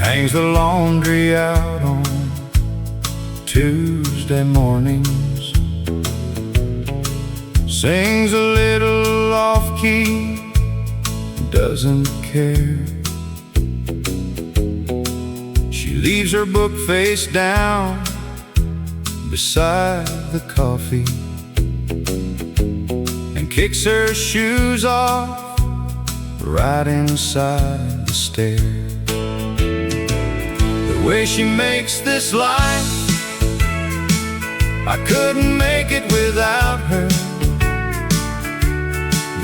hangs the laundry out on Tuesday mornings, sings a little off-key, doesn't care. She leaves her book face down beside the coffee and kicks her shoes off right inside the stair. The way she makes this life, I couldn't make it without her.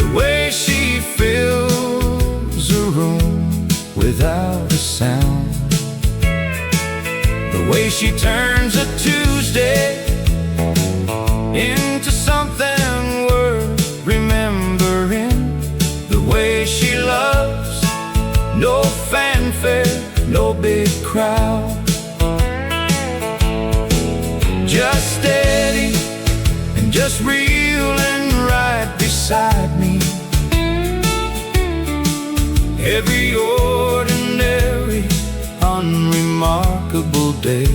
The way she fills a room without a sound, the way she turns a Tuesday into something worth remembering, the way she loves, no fanfare, no big crowd, just steady and just real and right beside me. Every ordinary, unremarkable day.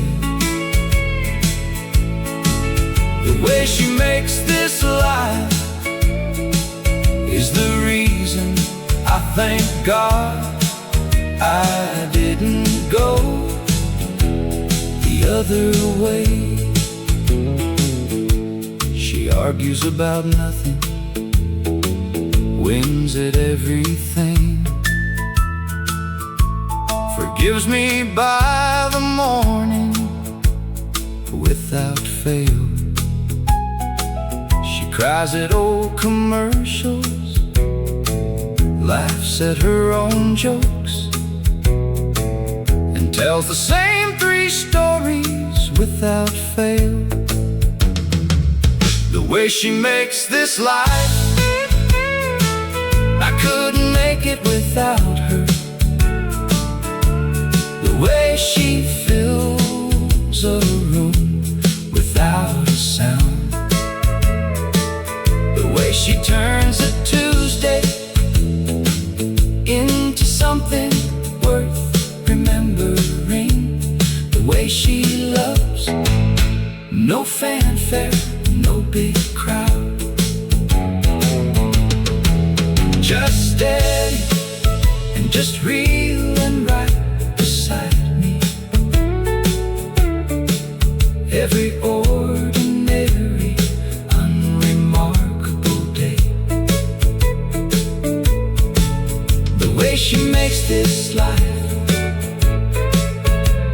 The way she makes this life is the reason I thank God I didn't go the other way. She argues about nothing, wins at everything, forgives me by the morning without fail. She cries at old commercials, laughs at her own jokes, and tells the same 3 stories without fail. The way she makes this life, I couldn't make it without her. The way she fills a room without a sound, the way she turns a Tuesday into something worth remembering, the way she loves, no fanfare, no big crowd, just steady and just real and right beside me. Every ordinary, unremarkable day. The way she makes this life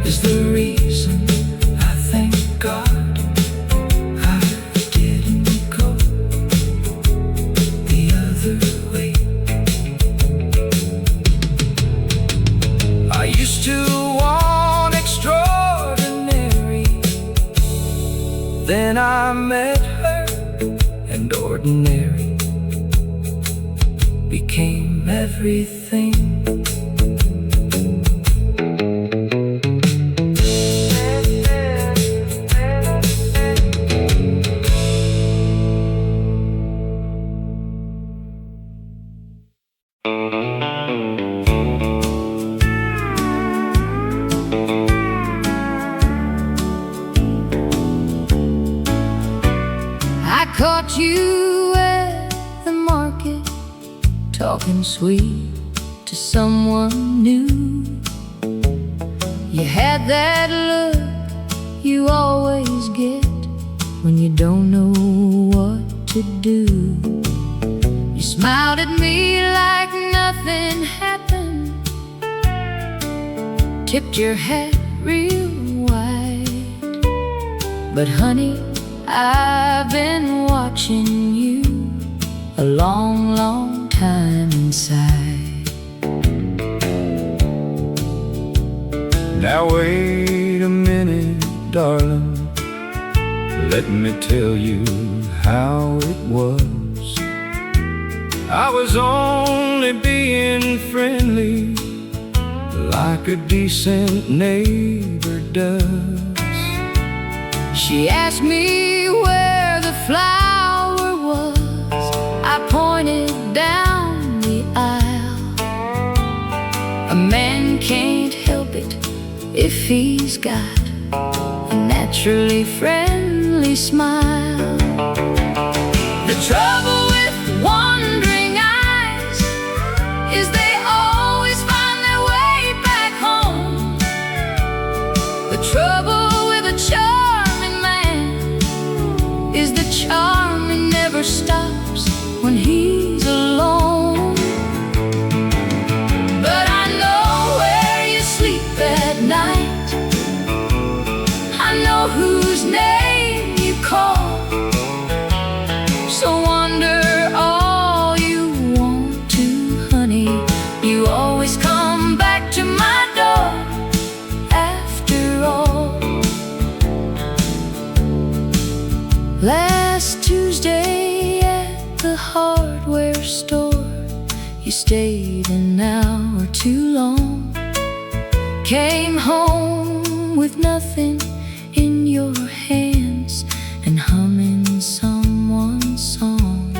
is the reason I thank God I didn't go the other way. I used to want extraordinary, then I met her, and ordinary became everything. I caught you at the market, talking sweet to someone new. You had that look you always get when you don't know what to do. You smiled at me like nothing happened, tipped your hat real wide. But honey, I've been watching you a long, long time inside. Now wait a minute, darling, let me tell you how it was. I was only being friendly, like a decent neighbor does. She asked me where the flower was. I pointed down the aisle. A man can't help help it if he's got a naturally friendly smile. The trouble with wandering eyes is they always find their way back home. The trouble with a charming man is the charming never stops when he's alone. But I know where you sleep at night, I know whose name you call. So wander all you want to, honey, you always come back to my door after all. Last Tuesday at the hardware store, you stayed an hour too long. Came home with nothing in your hands and humming someone's song.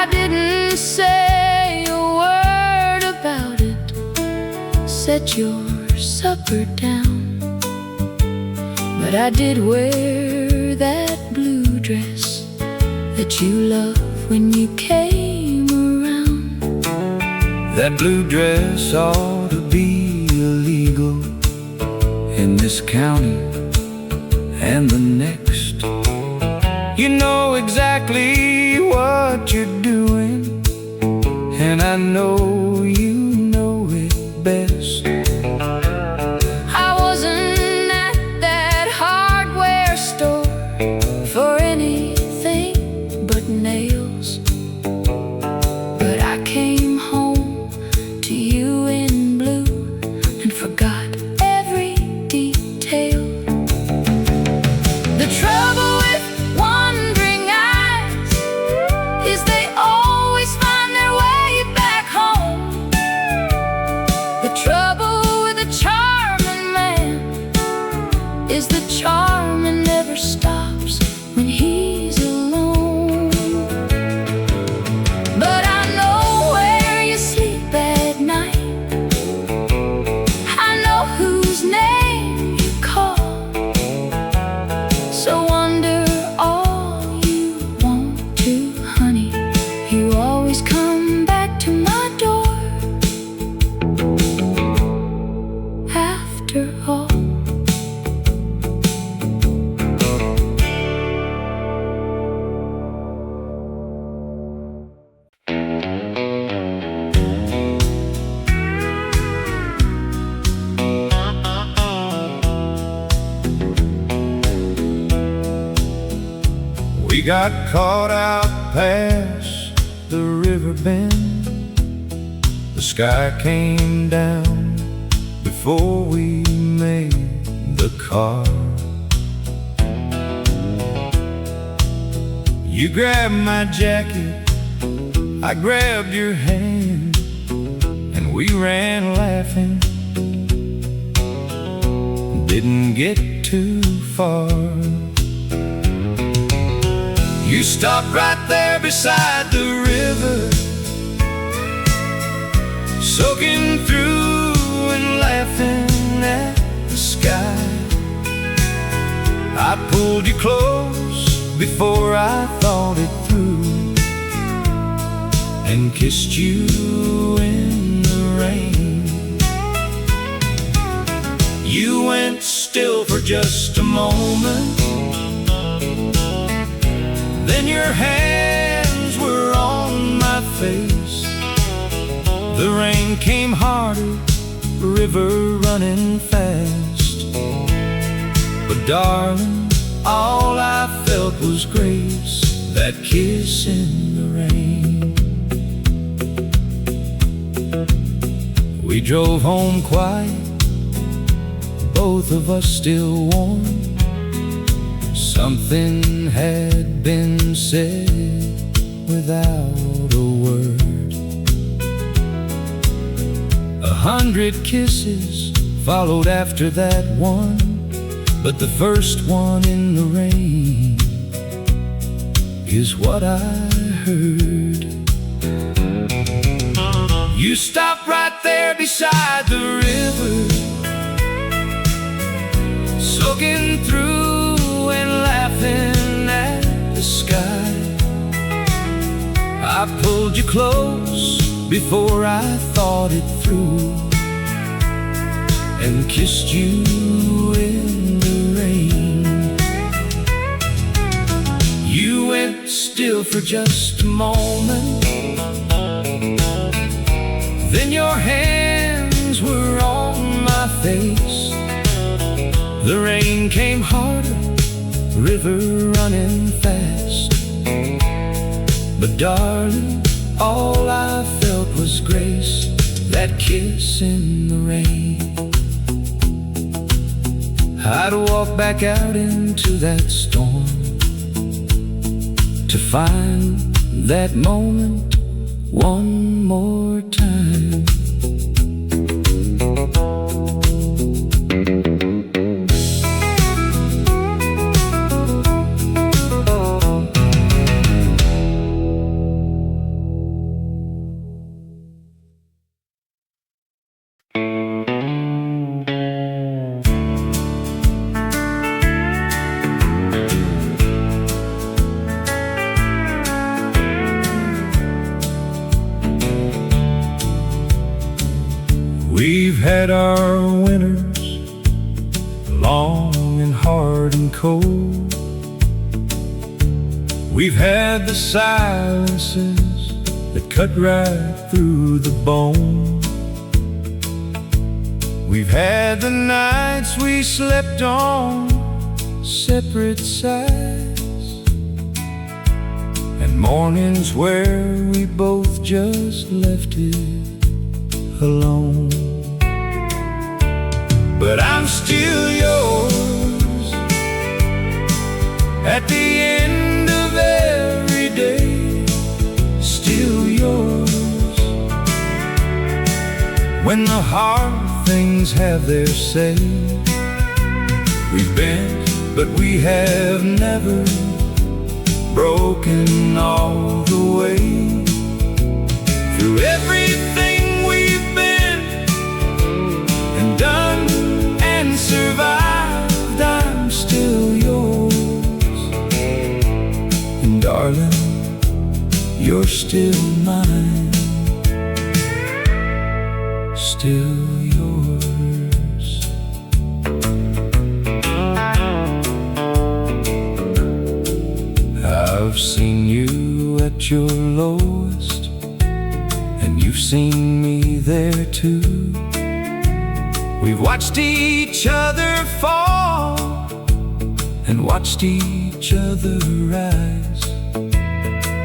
I didn't say a word about it. Set your supper down, but I did wear that blue dress that you loved when you came around. That blue dress ought to be illegal in this county and the next. You know exactly what you're doing, and I know you know it best. I wasn't at that hardware store for anything but nails, but I came home to you in blue and forgot every detail. The trouble with wandering eyes is they always find their way back home. The trouble with a charming man is the charming never stops when he's alone. But I know where you sleep at night, I know whose name you call. So wonder all you want to, honey, you always come back to my door after all. We got caught out past the river bend. The sky came down before we made the car. You grabbed my jacket, I grabbed your hand, and we ran laughing. Didn't get too far. You stopped right there beside the river, soaking through and laughing at the sky. I pulled you close before I thought it through, and kissed you in the rain. You went still for just a moment, then your hands were on my face. The rain came harder, river running fast. But darling, all I felt was grace, that kiss in the rain. We drove home quiet, both of us still warm. Something had been said without a word. 100 kisses followed after that one, but the first one in the rain is what I heard. You stopped right there beside the river, soaking through and laughing at the sky. I pulled you close before I thought it through, and kissed you in the rain. You went still for just a moment, then your hands were on my face. The rain came harder, river running fast. But darling, all I felt was grace, that kiss in the rain. I'd walk back out into that storm to find that moment one more time. We've had our winters, long and hard and cold. We've had the silences that cut right through the bone. We've had the nights we slept on separate sides, and mornings where we both just left it alone. But I'm still yours at the end of every day, still yours when the hard things have their say. We've bent, but we have never broken all the way. Through everything we've been and done and survived, I'm still yours. And darling, you're still mine, still yours. I've seen you at your lowest, and you've seen me there too. We've watched each other fall and watched each other rise.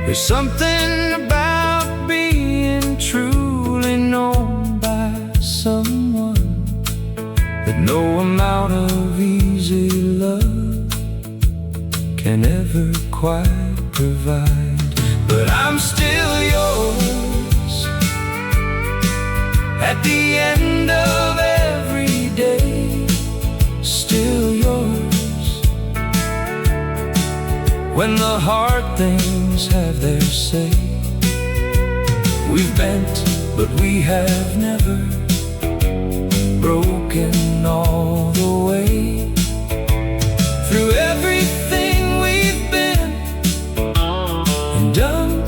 There's something about being truly known by someone that no amount of easy love can ever quite provide. But I'm still yours at the end of every day, still yours when the hard things have their say. We've bent, but we have never broken all the way. Through everything we've been and done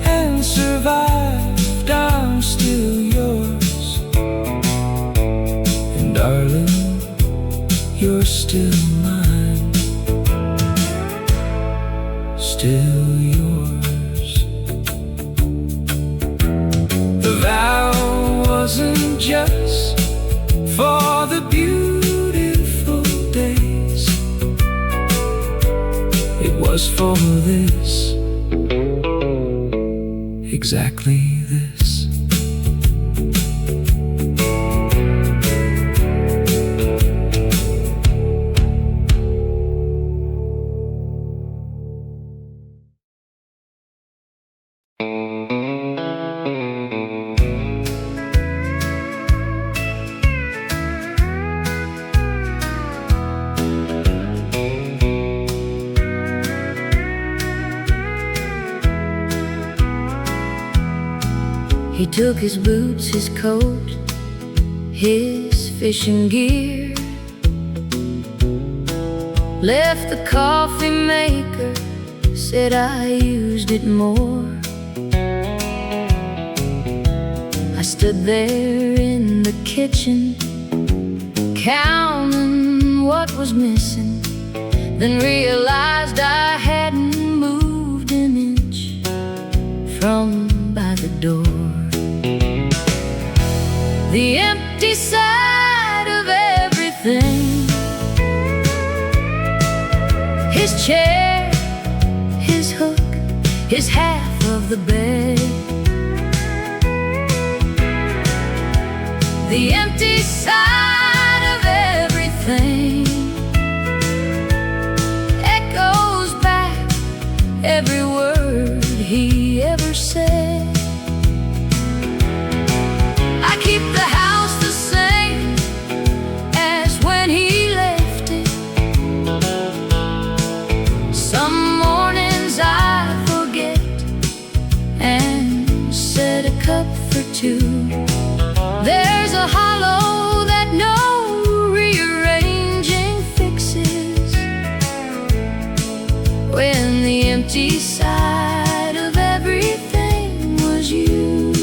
and survived, I'm still yours. And darling, you're still mine, still yours. The vow wasn't just for the beautiful days, it was for this, exactly this. He took his boots, his coat, his fishing gear, left the coffee maker, said I used it more. I stood there in the kitchen, counting what was missing, then realized I hadn't moved an inch from by the door. The empty side of everything, his chair, his hook, his half of the bed. The empty side of everything echoes back every word he ever said. I keep the house the same as when he left it. Some mornings I forget and set a cup for two. There's a hollow that no rearranging fixes, when the empty side of everything was you.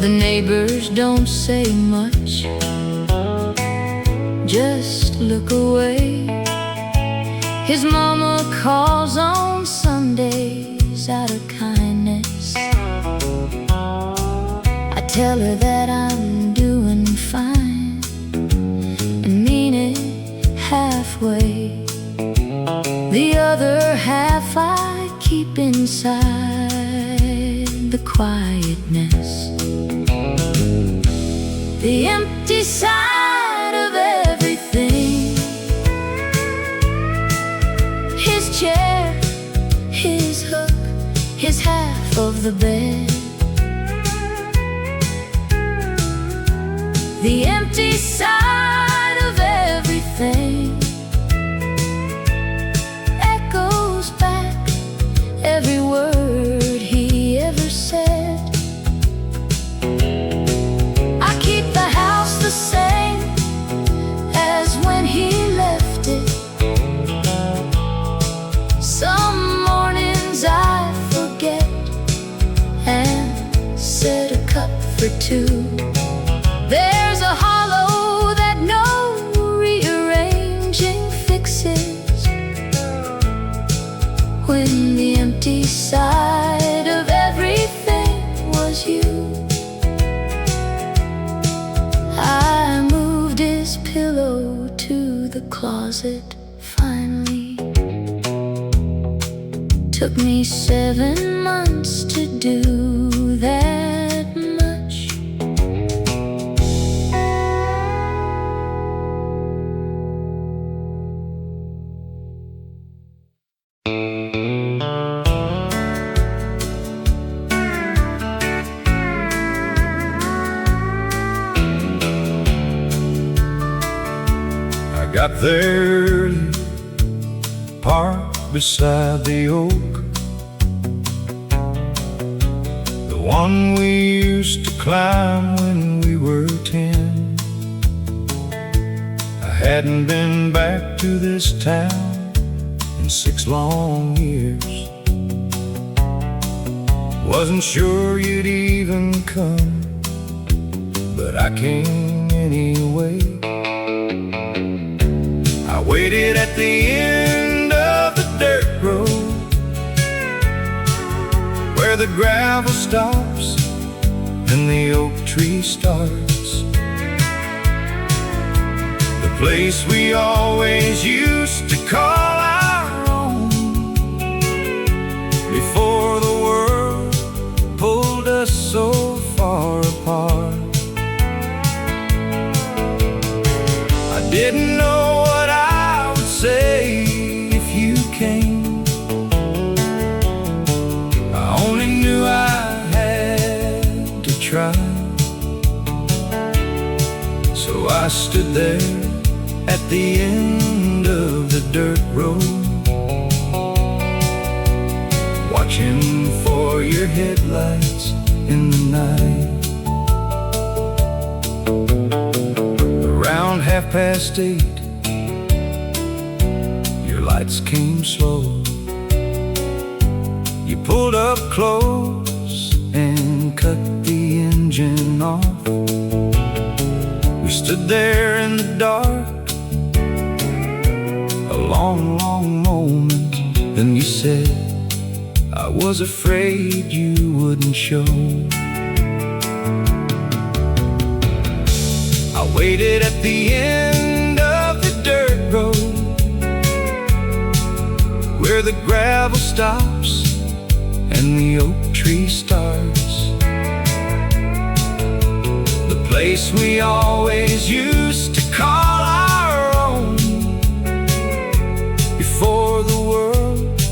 The neighbors don't say much, just look away. His mama calls on Sundays out of kindness. I tell her that I'm doing fine and mean it halfway. The other half I keep inside the quietness. The empty side of everything, his chair, his hook, his half of the bed. The empty side of everything echoes back every word he ever said. I keep the house the same as when he left it. Some mornings I forget and set a cup for two. There's a hollow that no rearranging fixes, when the empty side of everything was you. I moved his pillow to the closet finally. Took me 7 months to do that much. I got there early, parked beside the oak, the one we used to climb when we were 10. I hadn't been back to this town in 6 long years. Wasn't sure you'd even come, but I came anyway. I waited at the end of the dirt road, where the gravel stops and the oak tree starts, the place we always used to call our own, before the world pulled us so far apart. I didn't know what I would say if you came. I only knew I had to try. So I stood there at the end of the dirt road, watching for your headlights in the night. Around 8:30, your lights came slow. You pulled up close and cut the engine off. We stood there in the dark, a long, long moment. Then you said, I was afraid you wouldn't show. I waited at the end of the dirt road, where the gravel stops and the oak tree starts. The place we always used to call our own, before the world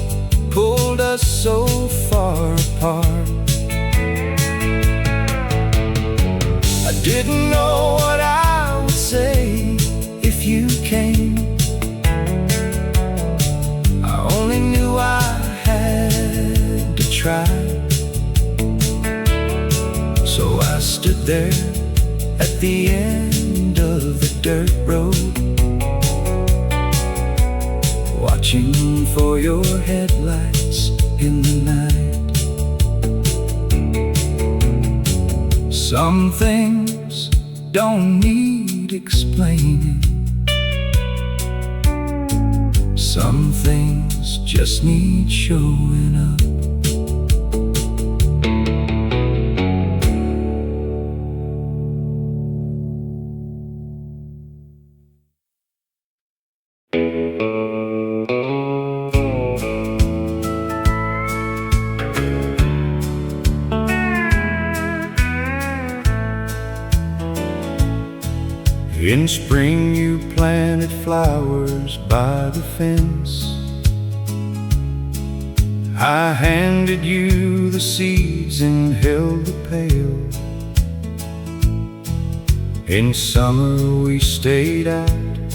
pulled us so far apart. I didn't know what I would say if you came. I only knew I had to try. So I stood there at the end of the dirt road, watching for your headlights in the night. Some things don't need explaining. Some things just need showing up. In spring you planted flowers by the fence. I handed you the seeds and held the pail. In summer we stayed out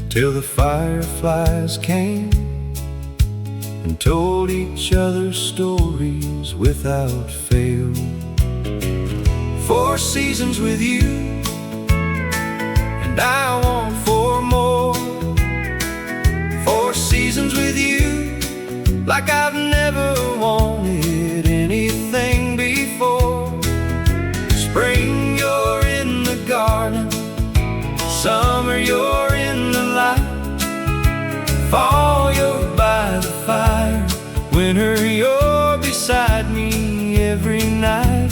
till the fireflies came, and told each other stories without fail. 4 seasons with you, and I want 4 more. 4 seasons with you, like I've never wanted anything before. Spring, you're in the garden. Summer, you're in the light. Fall, you're by the fire. Winter, you're beside me every night.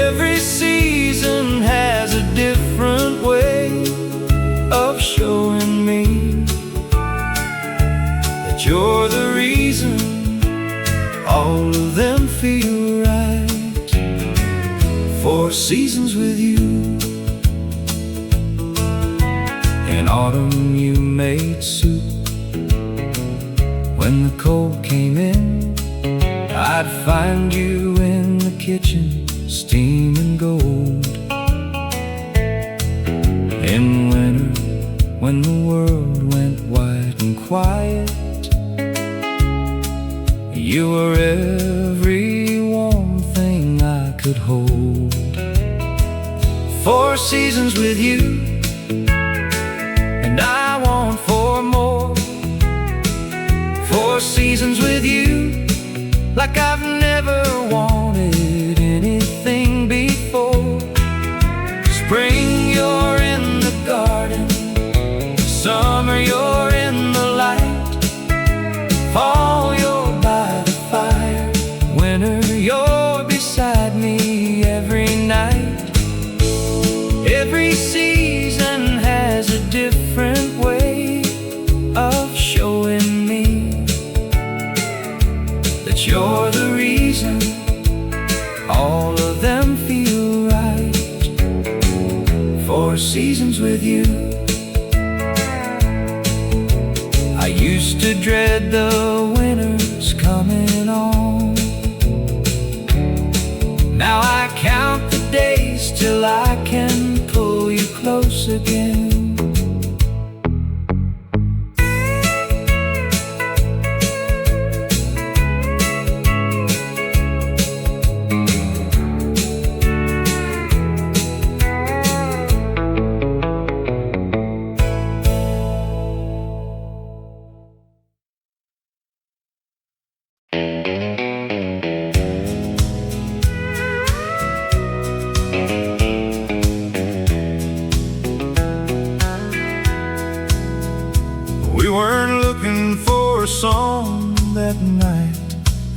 Every season has a different way of showing me that you're the reason all of them feel right. 4 seasons with you. In autumn you made soup. When the cold came in, I'd find you in the kitchen, steaming gold. In winter, when the world went white and quiet, you were every warm thing I could hold. 4 seasons with you, and I want 4 more. 4 seasons with you, like I've never wanted anything before. Spring, you're in the garden. Summer, you're in the light. Fall, you're by the fire. Winter, you're beside me every night. Every season has a different way of showing me that you're the reason all of them feel right. 4 seasons with you. I used to dread the winters coming on. Now I count the days till I can pull you close again.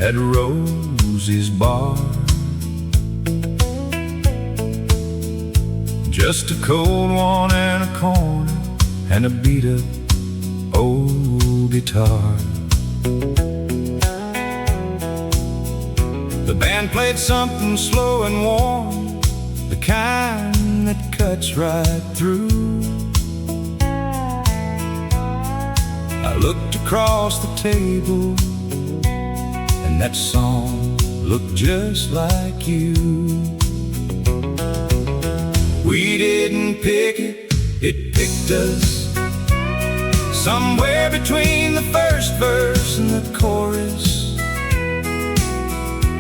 at Rosie's bar. Just a cold one and a corner and a beat-up old guitar. The band played something slow and warm, the kind that cuts right through. I looked across the table, and that song looked just like you. We didn't pick it, it picked us. Somewhere between the first verse and the chorus,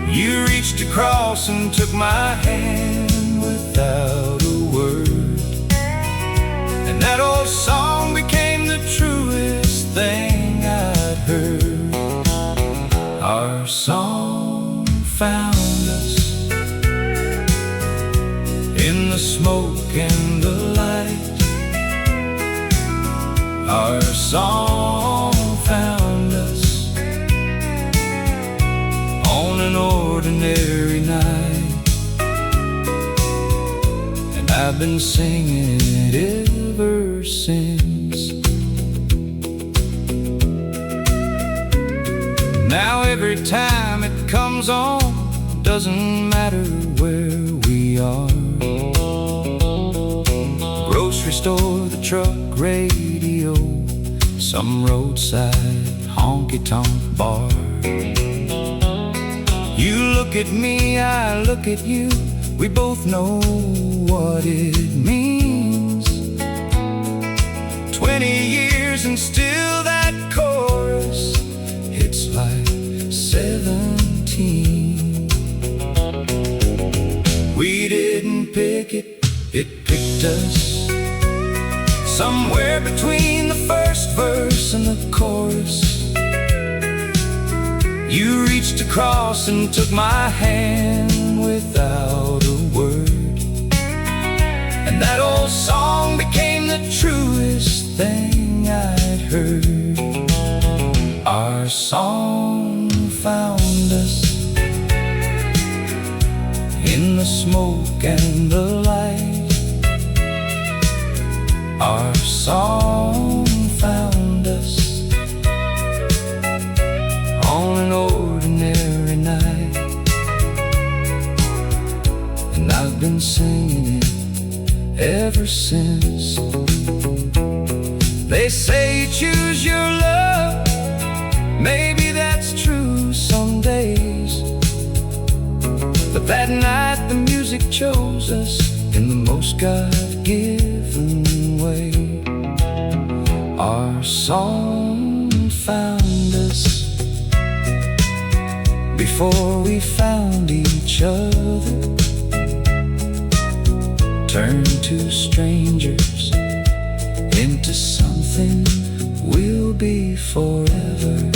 you reached across and took my hand without a word. And that old song became the truest thing I'd heard. Our song found us in the smoke and the light. Our song found us on an ordinary night, and I've been singing it ever since. Now every time it comes on, doesn't matter where we are. Grocery store, the truck radio, some roadside honky-tonk bar. You look at me, I look at you, we both know what it means. 20 years and still that chorus hits like 17. We didn't pick it, it picked us. Somewhere between the first verse and the chorus, you reached across and took my hand without a word. And that old song became the truest thing I'd heard. Our song found us in the smoke and the light. Our song found us on an ordinary night, and I've been singing it ever since. They say choose your love, maybe that's true some days, but that night the music chose us in the most God-given way. Our song found us before we found each other. Turned two strangers into something we'll be forever.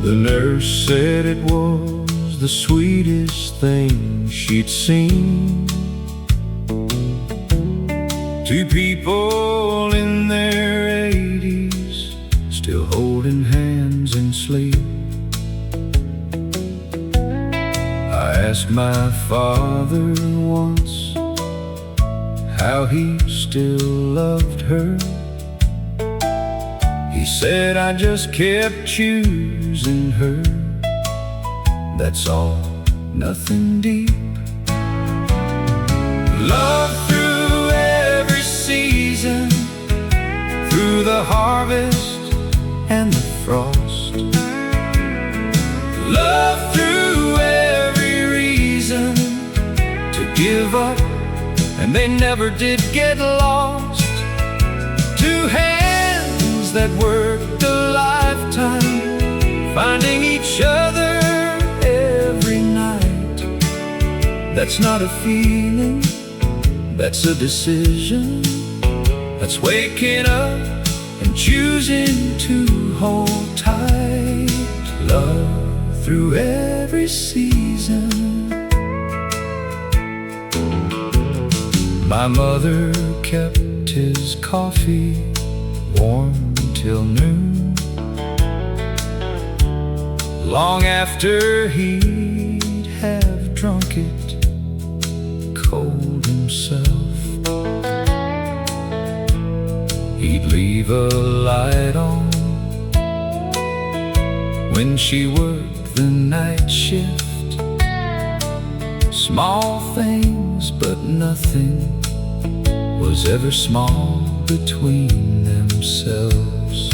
The nurse said it was the sweetest thing she'd seen. Two people in their 80s still holding hands in sleep. I asked my father once how he still loved her. He said, I just kept choosing her. That's all, nothing deep. Love through every season, through the harvest and the frost. Love through every reason to give up, and they never did get lost. Two hands hands that worked a lifetime, finding each other every night. That's not a feeling, that's a decision. That's waking up and choosing to hold tight. Love through every season. My mother kept his coffee warm till noon, long after he'd have drunk it cold himself. He'd leave a light on when she worked the night shift. Small things, but nothing was ever small between themselves.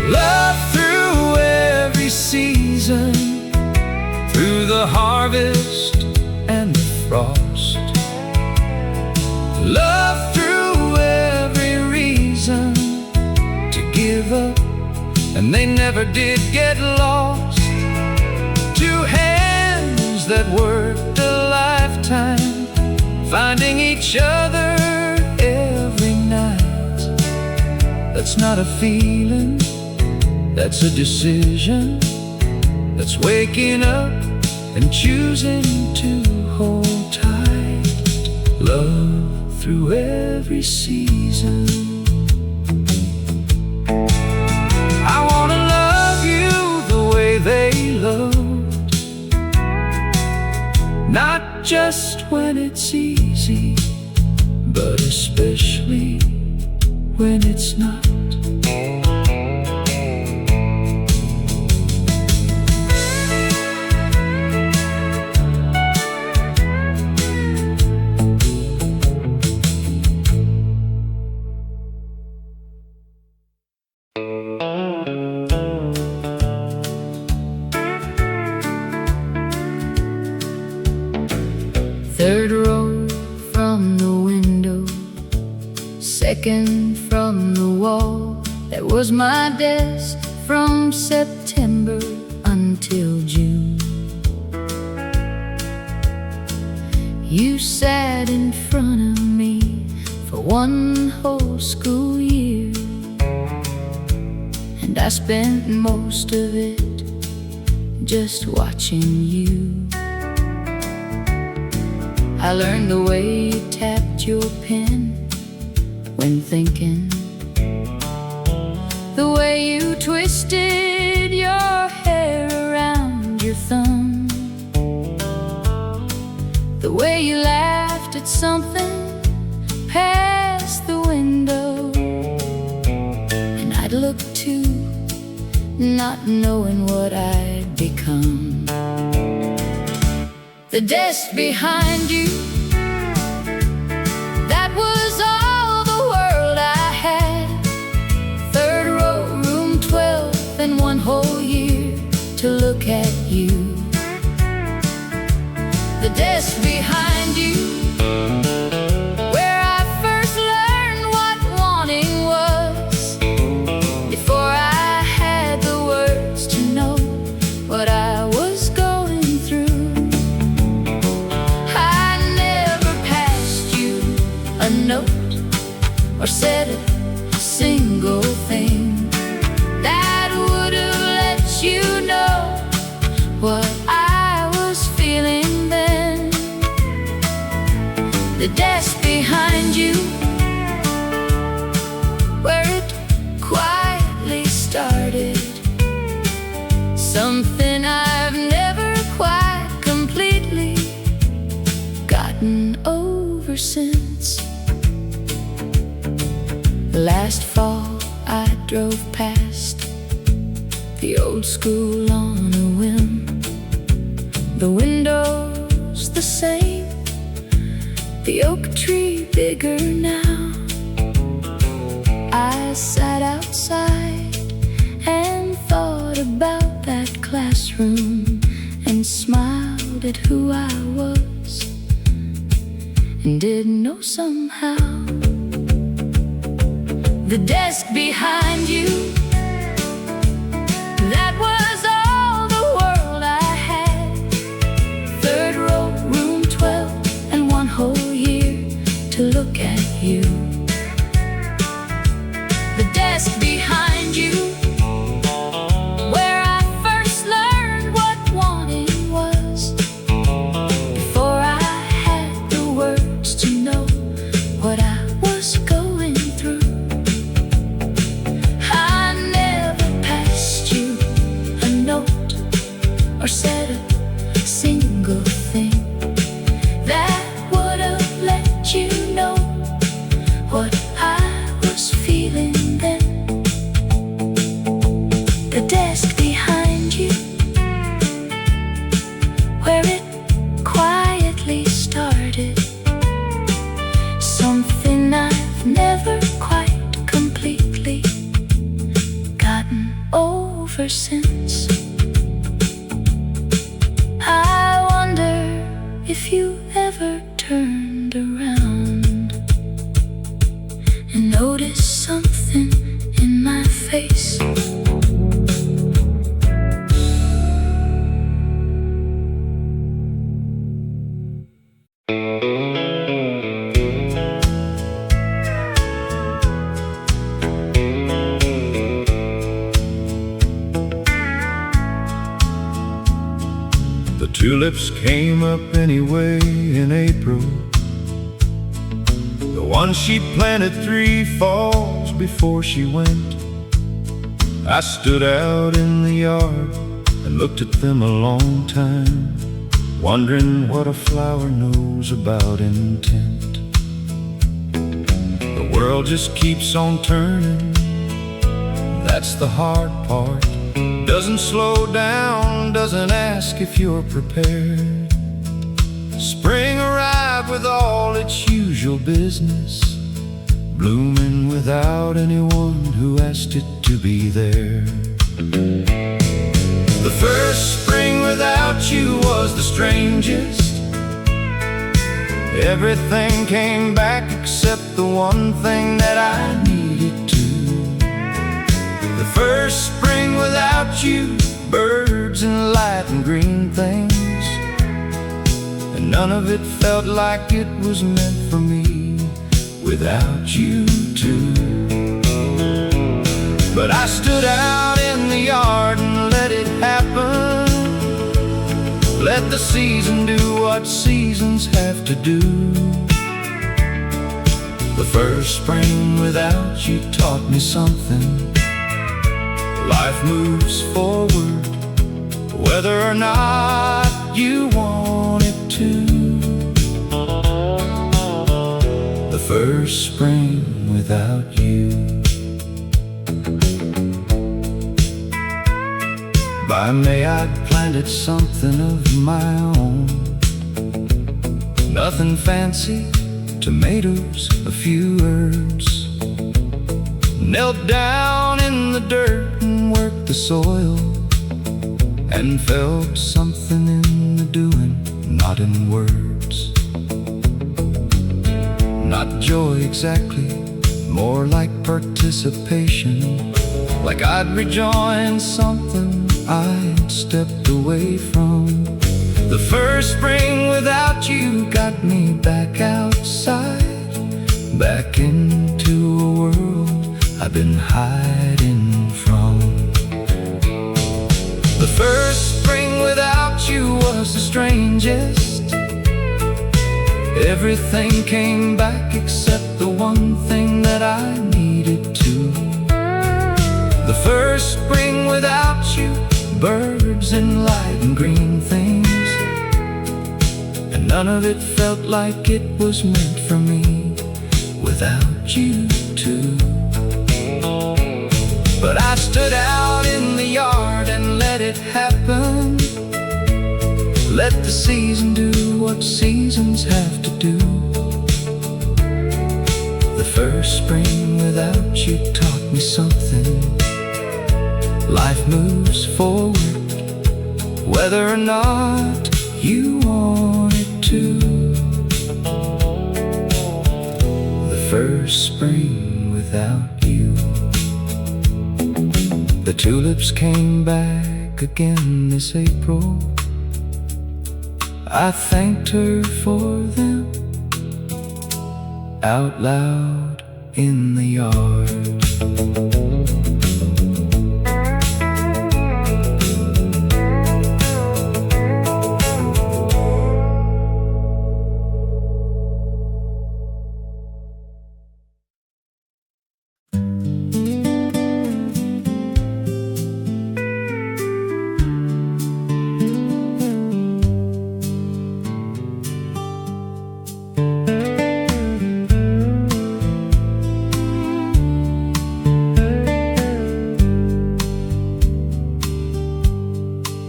Love through every season, through the harvest and the frost. Love through every reason to give up, and they never did get lost. Two hands that worked a lifetime, finding each other every night. That's not a feeling, that's a decision. That's waking up and choosing to hold tight. Love through every season. I wanna love you the way they loved, not just when it's easy, but especially when it's not. Third row from the window, second from the wall. That was my desk from September until June. You sat in front of me for one whole school year, and I spent most of it just watching you. I learned the way you tapped your pen when thinking, the way you twisted your hair around your thumb, the way you laughed at something past the window. And I'd look too, not knowing what I'd become. The desk behind you, that was all the world I had. Third row, room 12, and one whole year to look at you. The desk behind you, where I first learned what wanting was, before I had the words to know what I was going through. A note or said a single thing that would have let you know what I was feeling then. The desk behind you, where it quietly started, something I've never quite completely gotten over since. Last fall I drove past the old school on a whim. The windows the same, the oak tree bigger now. I sat outside and thought about that classroom and smiled at who I was, and didn't know somehow the desk behind you. That was all the world I had. Third row, room 12, and one whole year to look at you. The desk behind you, where I first learned what wanting was, before I had the words to know what I was going through. I never passed you a note or said a single thing that would have let you know what I was feeling then. The desk behind you, where it quietly started, something I've never quite completely gotten over since. I wonder if you ever turned around and noticed something in my face. The tulips came up anyway in April, the one she planted 3 falls before she went. I stood out in the yard and looked at them a long time, wondering what a flower knows about intent. The world just keeps on turning, that's the hard part. Doesn't slow down, doesn't ask if you're prepared. Spring arrived with all its usual business, blooming without anyone who asked it to be there. The first spring without you was the strangest. Everything came back except the one thing that I needed to. The first spring without you, birds and light and green things, and none of it felt like it was meant for me without you too. But I stood out in the yard and let it happen. Let the season do what seasons have to do. The first spring without you taught me something. Life moves forward, whether or not you want it to. The first spring without you. By May I'd planted something of my own. Nothing fancy, tomatoes, a few herbs. Knelt down in the dirt and worked the soil, and felt something in the doing, not in words. Not joy exactly, more like participation, like I'd rejoined something I'd stepped away from. The first spring without you got me back outside, back into a world I've been hiding from. The first spring without you was the strangest. Everything came back except the one thing that I needed to. The first spring without you, birds and light and green things, and none of it felt like it was meant for me without you too. But I stood out in the yard and let it happen. Let the season do what seasons have to do. The first spring without you taught me something. Life moves forward, whether or not you want it to. The first spring without you. The tulips came back again this April. I thanked her for them out loud in the yard.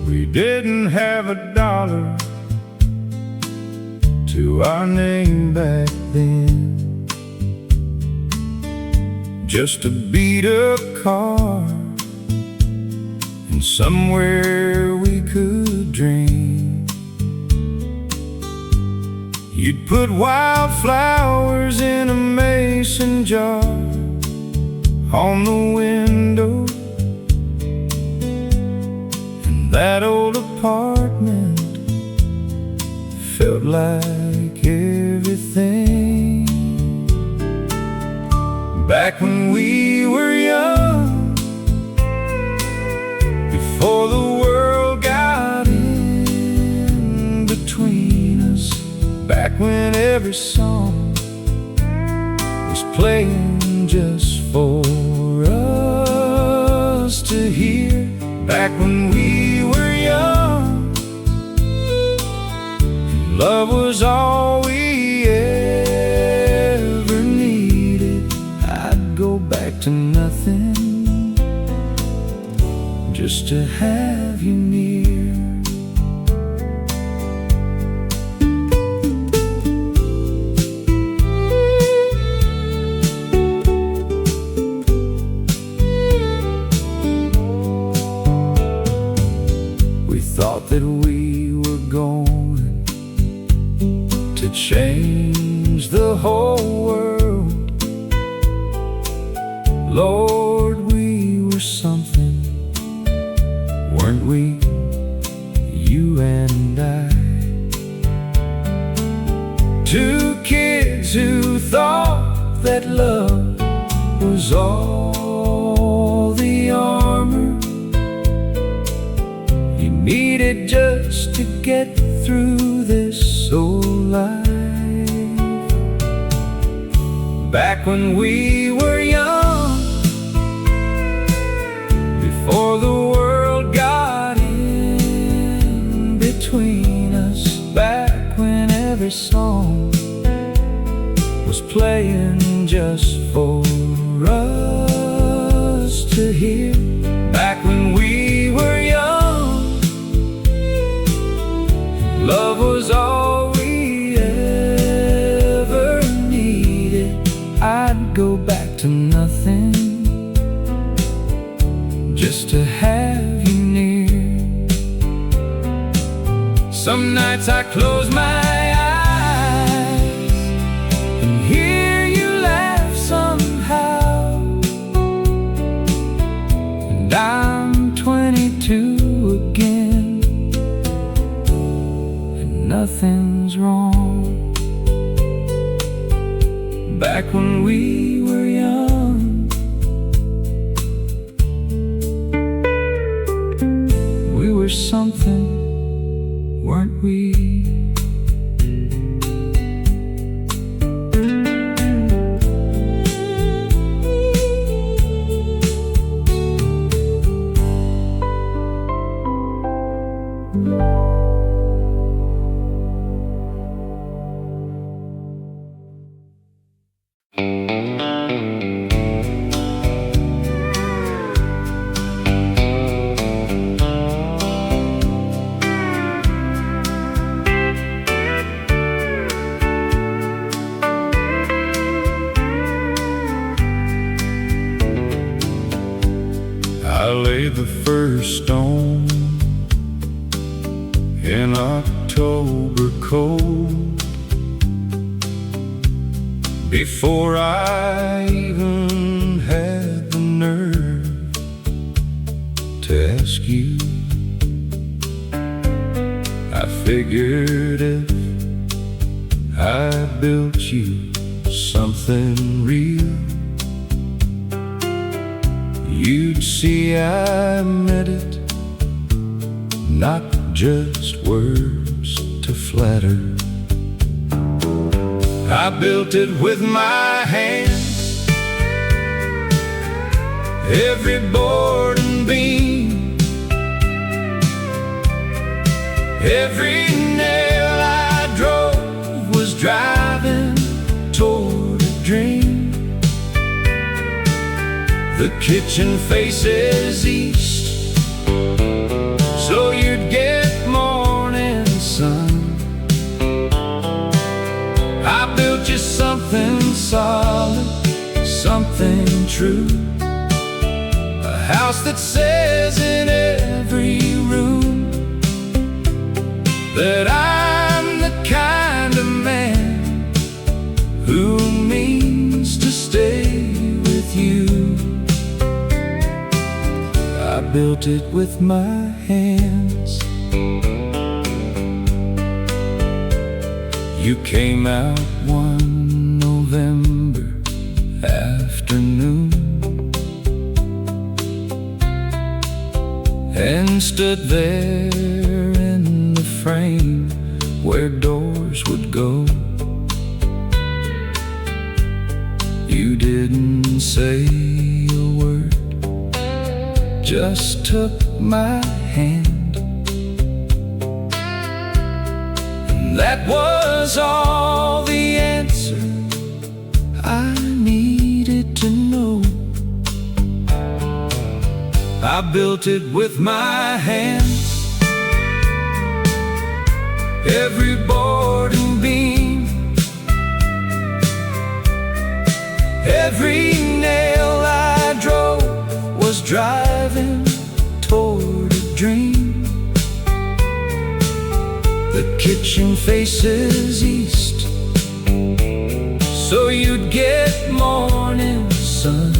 We didn't have $1 to our name back then, just a beat-up car and somewhere we could dream. You'd put wildflowers in a mason jar on the window. That old apartment felt like everything. Back when we were young, before the world got in between us. Back when every song was playing just for us to hear. Back when we were young, love was all we ever needed. I'd go back to nothing just to have you near. Thought that we were going to change the whole world. Lord, we were something, weren't we? You and I, two kids who thought that love was all the armor needed just to get through this old life. Back when we were young, before the world got in between us. Back when every song was playing just for us to hear. Back when we were young, love was all we ever needed. I'd go back to nothing just to have you near. Some nights I close my eyes and hear you laugh somehow, and I'm 22 again. Nothing's wrong. Back when we were young, we were something, weren't we? I laid the first stone in October cold, before I even had the nerve to ask you. I figured if I built you something real, you'd see I meant it, not just words to flatter. I built it with my hands, every board and beam, every nail I drove was driving toward a dream. The kitchen faces east, so you'd get morning sun. I built you something solid, something true, a house that says in every room that I'm the kind of man who means to stay with you. I built it with my hands. You came out one November afternoon and stood there in the frame where doors would go. You didn't say a word, just took my hand. That was all the answer I needed to know. I built it with my hands, every board and beam, every nail I drove was driving toward a dream. The kitchen faces east, so you'd get morning sun.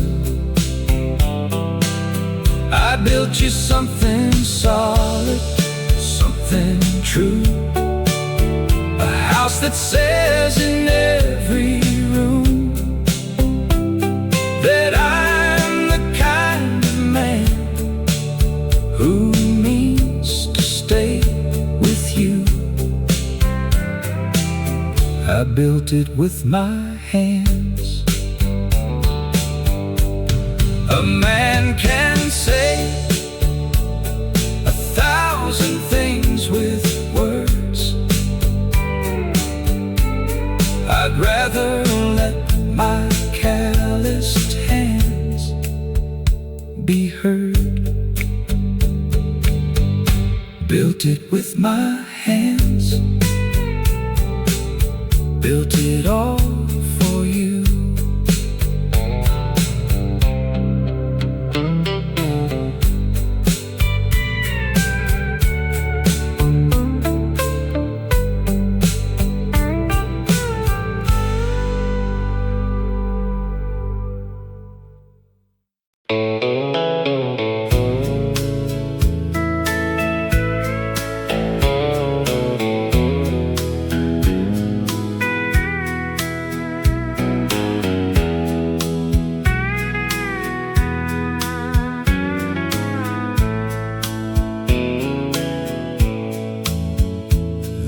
I built you something solid, something true, a house that says in every room that I'm the kind of man who means to stay with you. I built it with my hands. A man can say 1,000 things with words. I'd rather let my calloused hands be heard. Built it with my hands, built it all for you.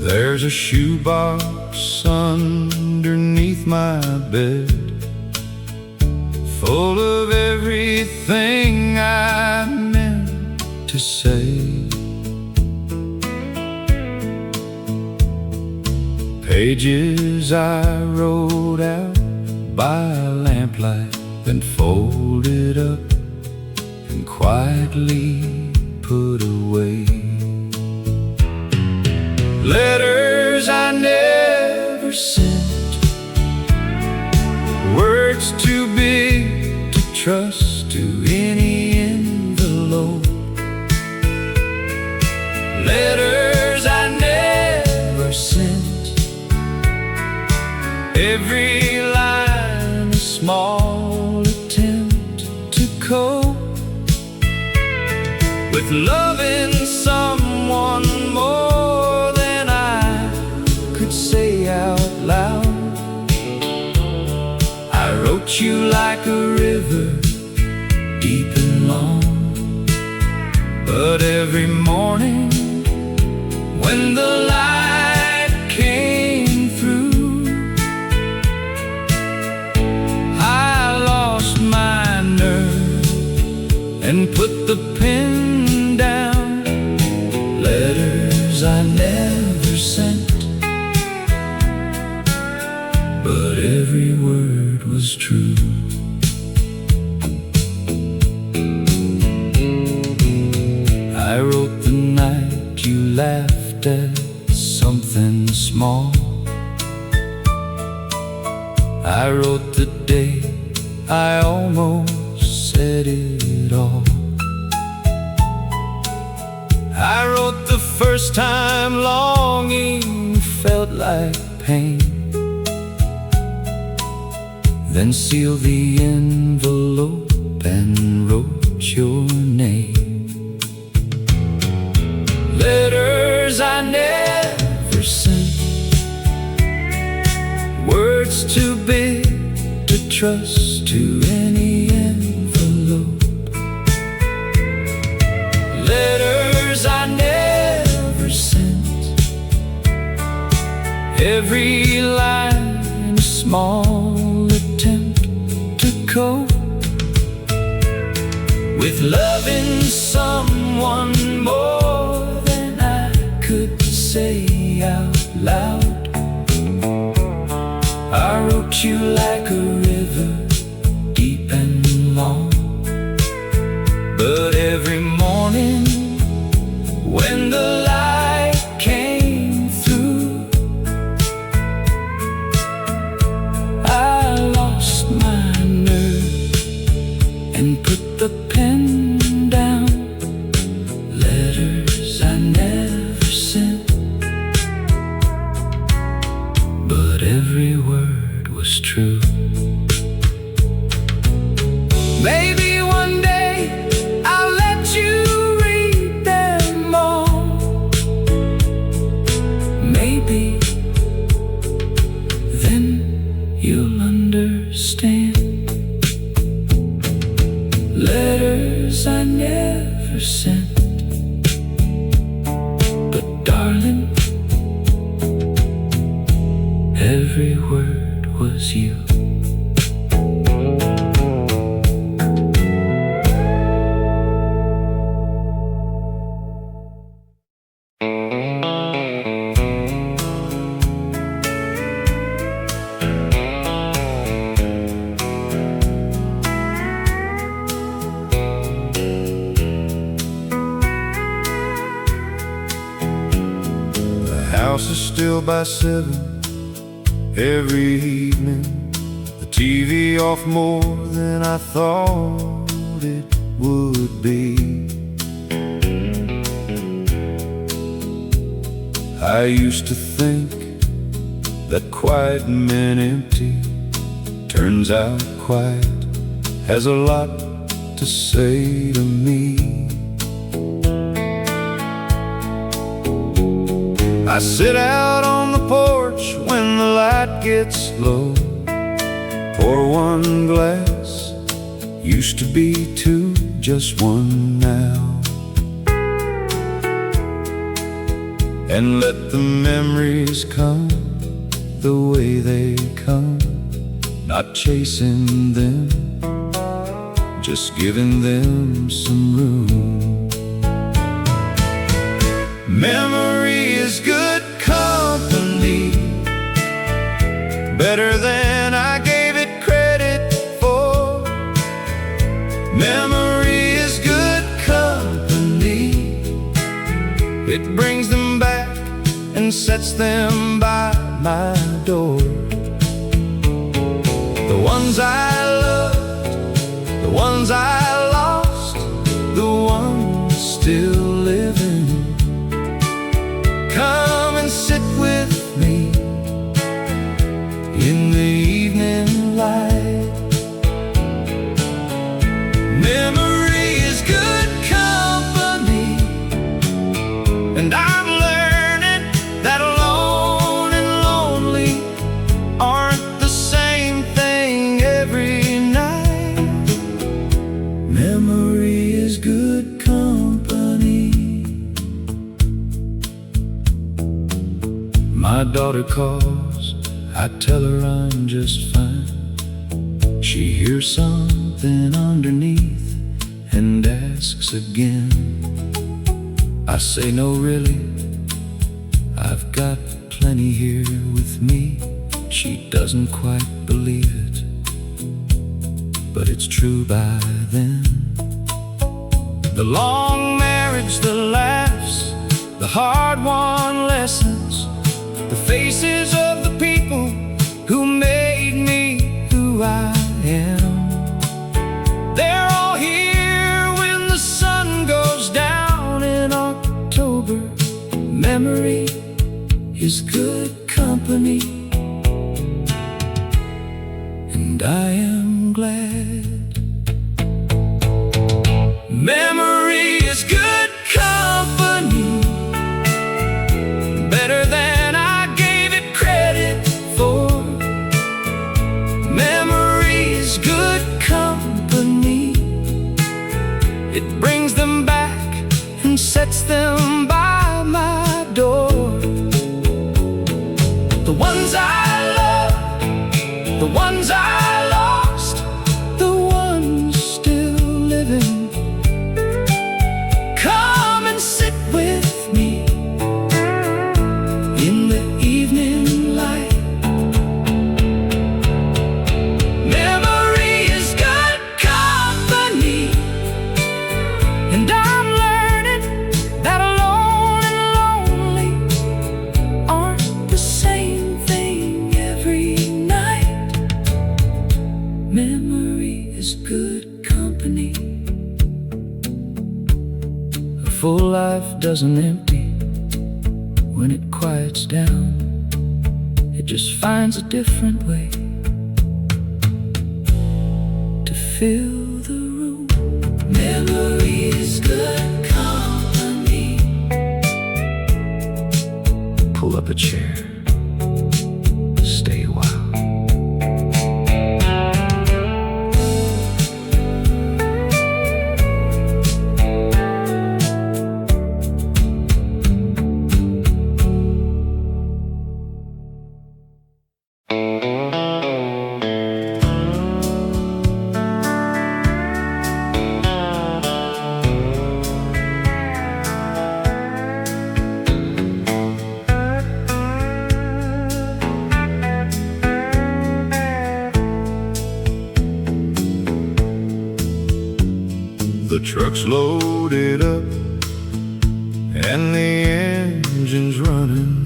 There's a shoebox underneath my bed, full of everything I meant to say. Pages I wrote out by lamplight, then folded up and quietly put away. Letters I never sent, words too big to trust to any envelope. Letters I never sent, every line a small attempt to cope with loving someone more than I could say out loud. I wrote you like a river, deep and long. But every morning when the light came through, I lost my nerve and put the pen down. Letters I never sent, but every word was true. I wrote the night you laughed at something small. I wrote the day I almost said it all. I wrote the first time longing felt like pain, then sealed the envelope and wrote your name. Letters I never sent, words too big to trust to any envelope. Letters I never sent, every line a small attempt to cope with loving someone more than I could say out loud. I wrote you like a river, deep and long. But every morning when the light came through, I lost my nerve and put the pen down. Letters I never sent, but every word was true. Maybe one day I'll let you read them all. Maybe then you'll understand. Letters I never sent, but darling, every word was you. The house is still by 7 every evening. The TV off more than I thought it would be. I used to think that quiet meant empty. Turns out quiet has a lot to say to me. I sit out on the porch when the light gets low, pour one glass, used to be 2, just 1 now, and let the memories come the way they come, not chasing them, just giving them some room. Memory is good company, better than I gave it credit for. Memory is good company, it brings them back and sets them by my door. The ones I loved, the ones I lost, the ones still living. Come and sit with me in the evening light. Memory is good company, my daughter calls, I tell her I'm just fine. She hears something underneath and asks again. I say, no, really, I've got plenty here with me. She doesn't quite believe it, but it's true by then. The long marriage, the laughs, the hard-won lessons, the faces of the people who made me who I am. They're all here when the sun goes down in October. Memory is good company, and I am glad. Memory is good company, better than I gave it credit for. Memory is good company. It brings them back and sets them by my door. The ones I love, the ones I lost, the ones still living. Come and sit with me in the evening light. Memory is good company, and I'm learning that alone and lonely aren't the same thing every night. Memory is good company. A full life doesn't empty when it quiets down. It just finds a different way to fill the room. Memory is good company. Pull up a chair, stay a while. The truck's loaded up and the engine's running.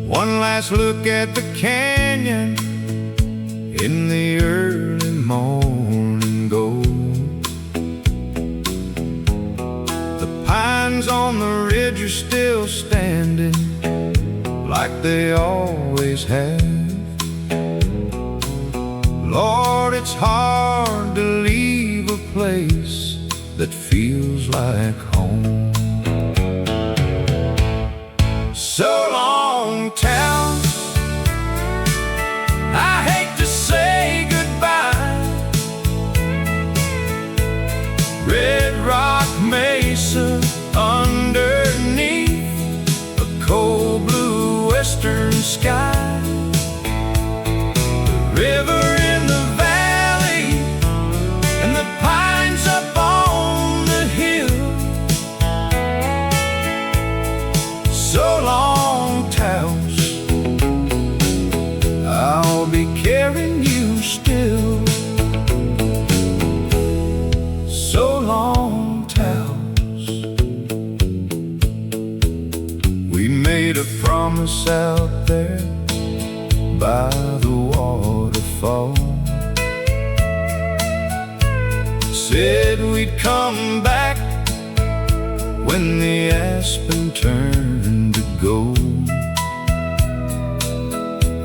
One last look at the canyon in the early morning gold. The pines on the ridge are still standing like they always have. Lord, it's hard to leave a place that feels like home. So long, town, I hate to say goodbye. Red Rock Mesa underneath a cold blue western sky. The river in the valley and the pines up on the hill. So long, Taos, I'll be carrying you still. So long, Taos. We made a promise out there by the waterfall. Said we'd come back when the aspen turned to gold.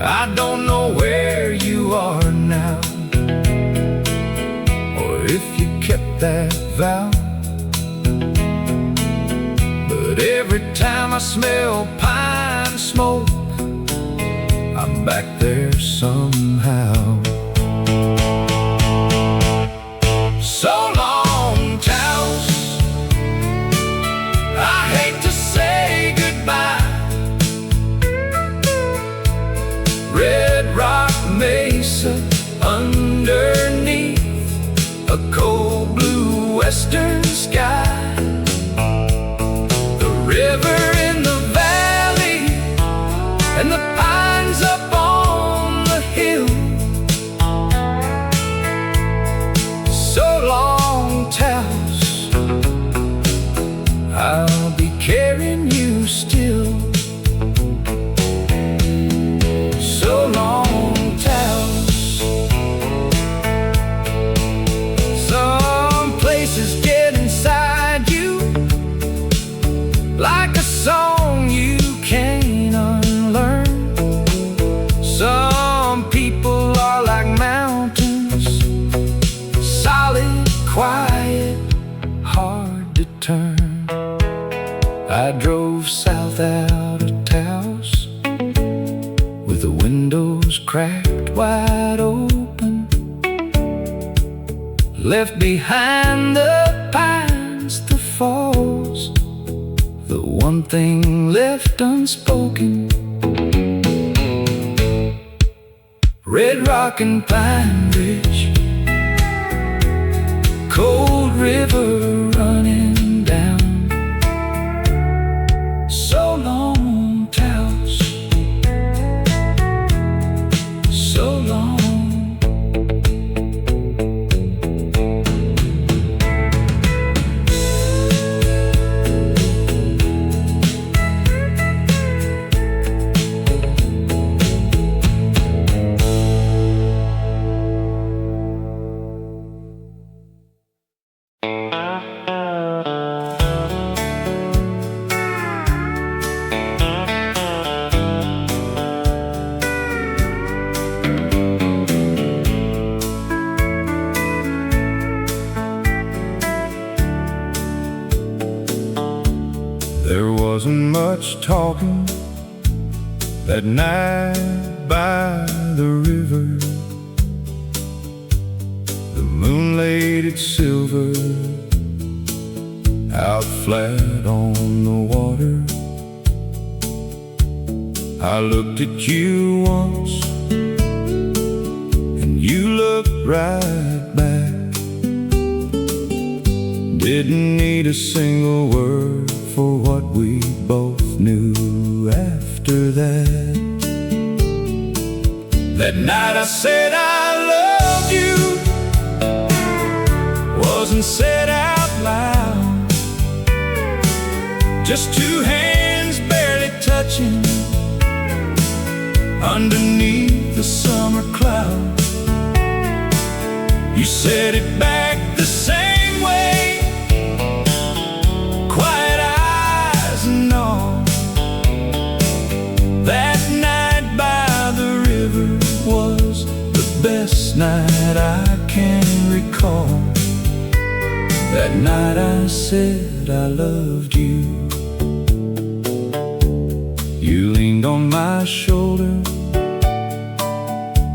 I don't know where you are now, or if you kept that vow, but every time I smell pine smoke, I'm back there somehow. So long, Taos, I hate to say goodbye. western sky, the river in the valley, and the pines up on the hill. So long, Taos, I'll be carrying you still. So long, Taos. Some places get inside you like a song you can't unlearn. Some people are like mountains, solid, quiet, hard to turn. I drove south out of Taos with the windows cracked wide open, left behind the pines, the falls, the one thing left unspoken. Red Rock and Pine Ridge, cold river running down. So long, Taos, so long. There wasn't much talking that night by the river. The moon laid its silver out flat on the water. I looked at you once, and you looked right back. Didn't need a single word for what we both knew after that. That night I said I loved you, wasn't said out loud, just two hands barely touching underneath the summer cloud. You said it back the same way, quiet eyes and all. That night by the river was the best night I can recall. That night I said I loved you. You leaned on my shoulder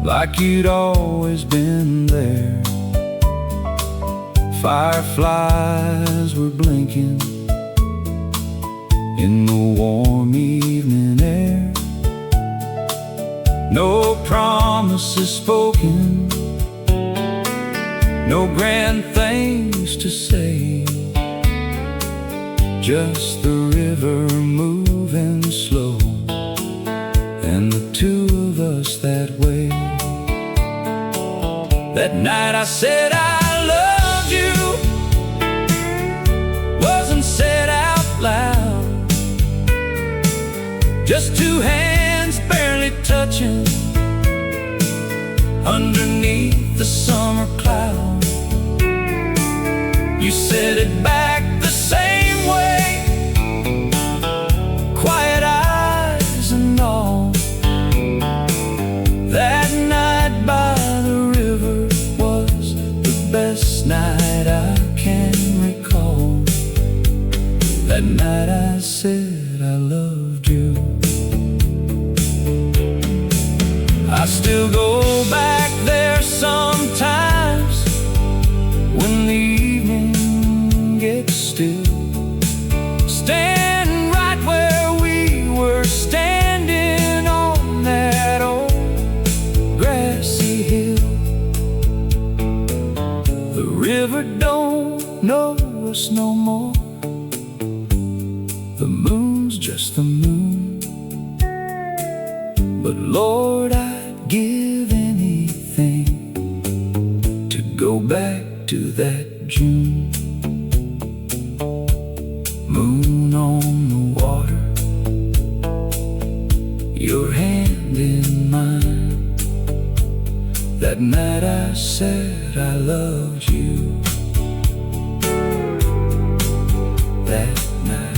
like you'd always been there. Fireflies were blinking in the warm evening air. No promises spoken, no grand things to say, just the river moving slow, and the two of us that way. That night I said I loved you, wasn't said out loud, just two hands barely touching underneath the summer cloud. You said it back the same way, quiet eyes and all. That night by the river was the best night I can recall. That night I said I loved you. I still go back there sometimes when the evening gets still, stand right where we were standing on that old grassy hill. The river don't know no more. The moon's just the moon, but Lord, I'd give anything to go back to that June. Moon on the water, your hand in mine. That night I said I loved you. That night.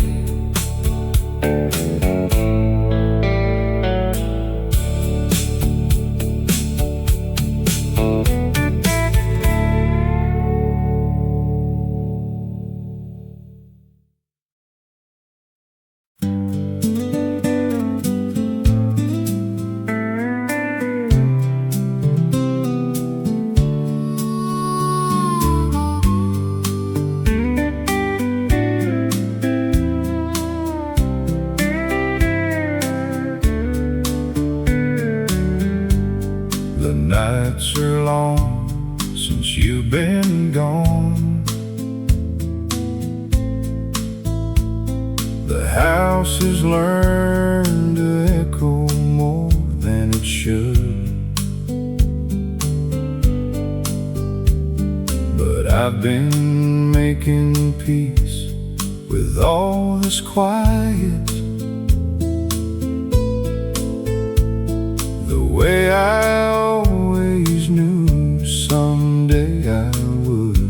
The nights are long since you've been gone. The house has learned to echo more than it should. But I've been making peace with all this quiet, the way I always knew someday I would.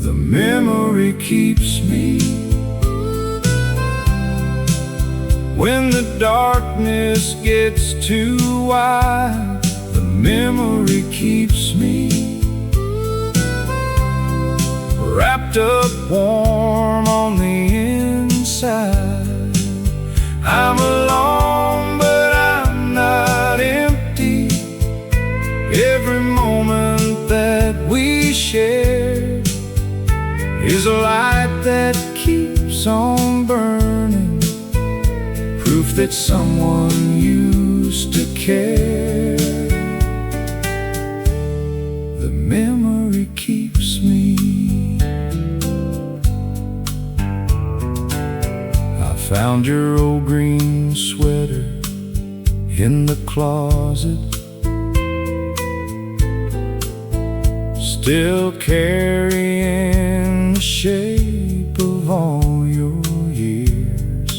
The memory keeps me when the darkness gets too wide. The memory keeps me wrapped up warm on the inside. I'm alone, but I'm not empty. Every moment that we share is a light that keeps on burning, proof that someone used to care. The memory keeps me. Found your old green sweater in the closet, still carrying the shape of all your years.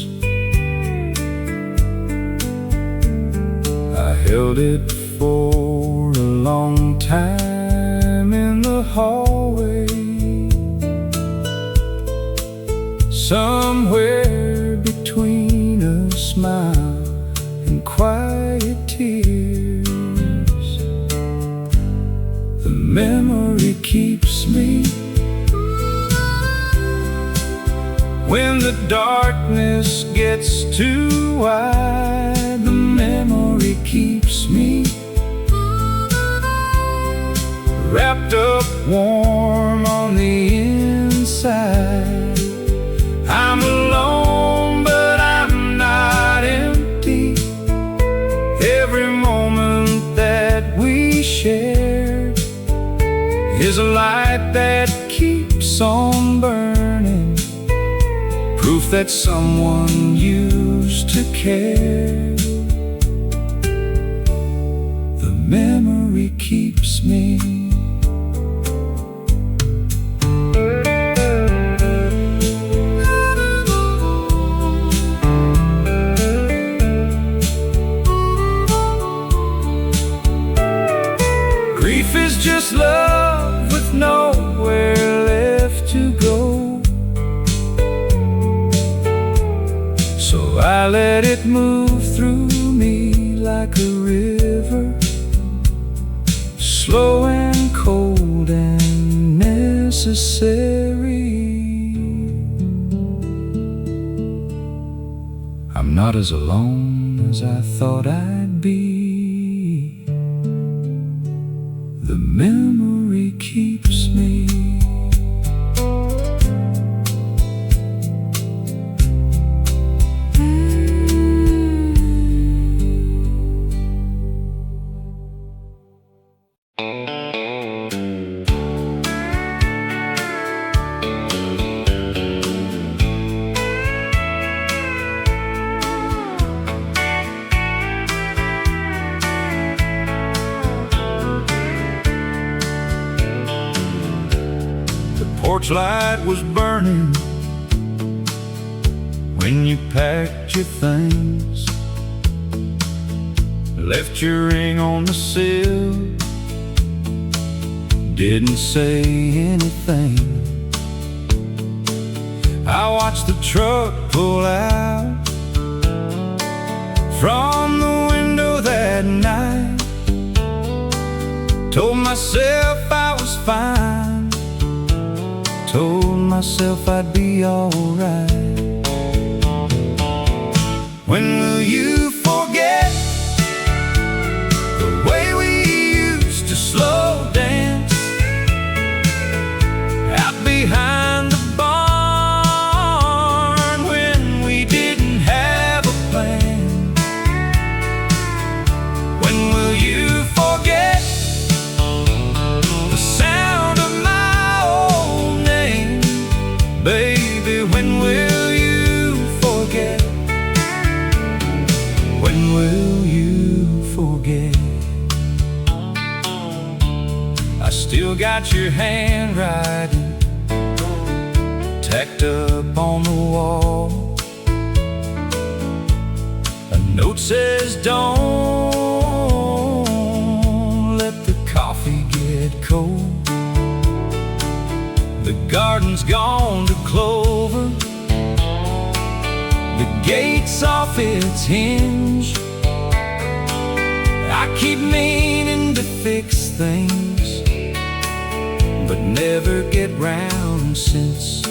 I held it for a long time in the hallway, somewhere between a smile and quiet tears. The memory keeps me when the darkness gets too wide. The memory keeps me wrapped up warm on the inside. I'm alone, but I'm not empty. Every moment that we share is a light that keeps on burning, proof that someone used to care. The memory keeps me. Grief is just love with nowhere left to go, so I let it move through me like a river, slow and cold and necessary. I'm not as alone as I thought I'd be. The memory keeps me. porch light was burning when you packed your things, left your ring on the sill, didn't say anything. I watched the truck pull out from the window that night, told myself I was fine, told myself I'd be alright. When will you forget the way we used to slow dance out behind the barn when we didn't have a plan? When will you forget the sound of my old name? Baby, when will you forget? When will you forget? I still got your handwriting tacked up on the wall. A note says, don't let the coffee get cold. The garden's gone to clover, the gate's off its hinge. I keep meaning to fix things, but never get round since.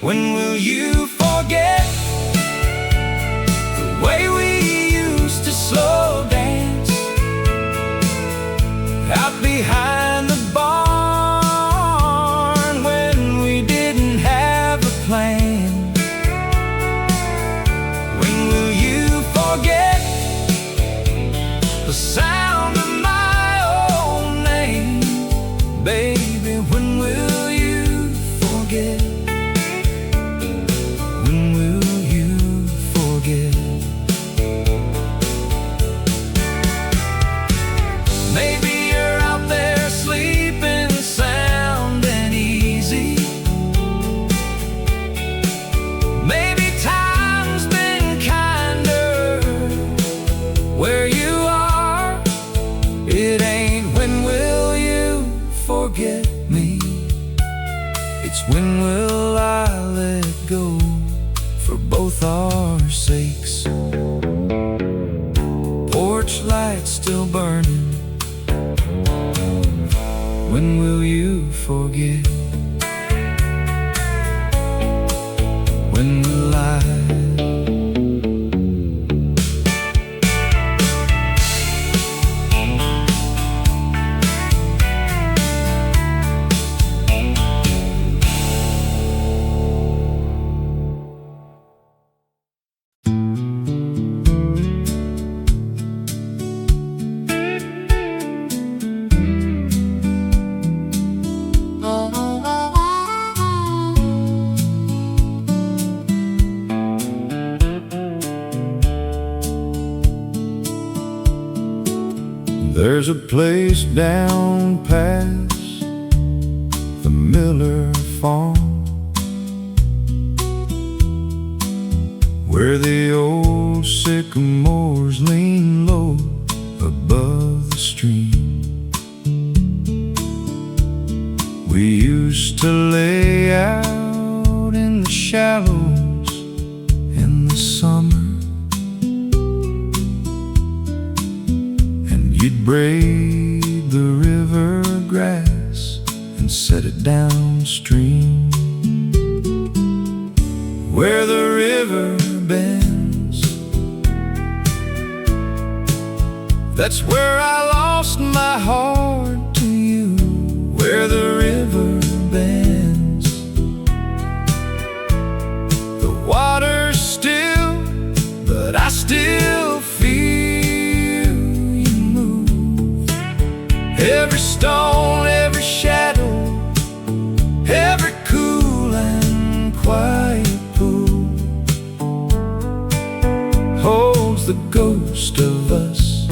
When will you forget the way we used to slow dance out behind the barn when we didn't have a plan? When will you forget the sound of my old name? Baby, when will you forget? When will you forget? Maybe you're out there sleeping sound and easy. Maybe time's been kinder where you are. It ain't when will you forget me, it's when will I let go for both our sakes. Porch light still burning, when will you forget? When will I? There's a place down past the Miller farm where the old sycamores lean low above the stream. We used to lay out in the shallows in the summer, you'd braid the river grass and set it downstream. Where the river bends, that's where I lost my heart to you. Where the river bends, the water's still, but I still feel every stone, every shadow, every cool and quiet pool holds the ghost of us,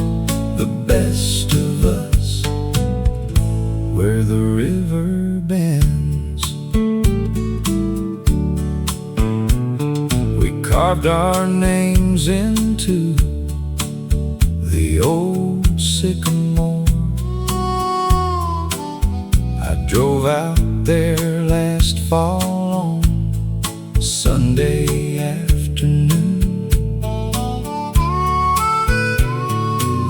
the best of us. Where the river carved our names into the old sycamore. I drove out there last fall on Sunday afternoon.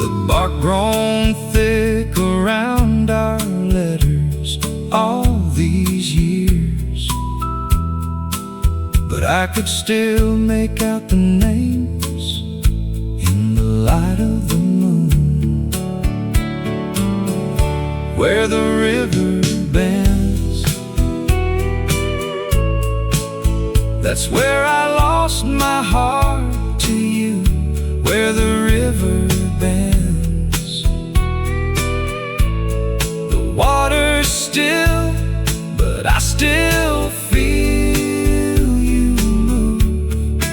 The bark grown thick around our letters all these years, but I could still make out the names in the light of the moon. Where the river bends, that's where I lost my heart to you. Where the river bends, the water's still, but I still feel you move.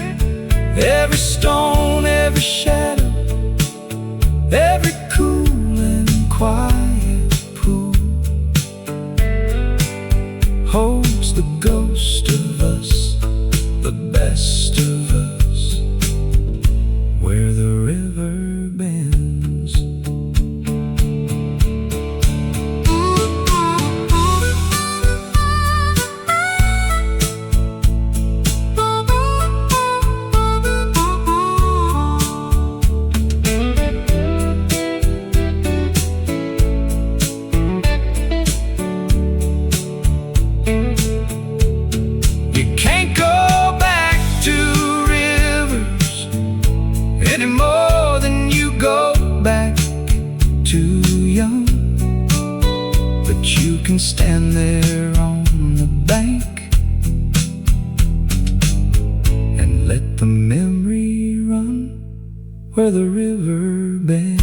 Every stone, every shadow, every cool and quiet pool holds the ghost of us, the best of us. Where the river bends. You can't go back to rivers any more than you go back too young, but you can stand there on the bank and let the memory run where the river bends.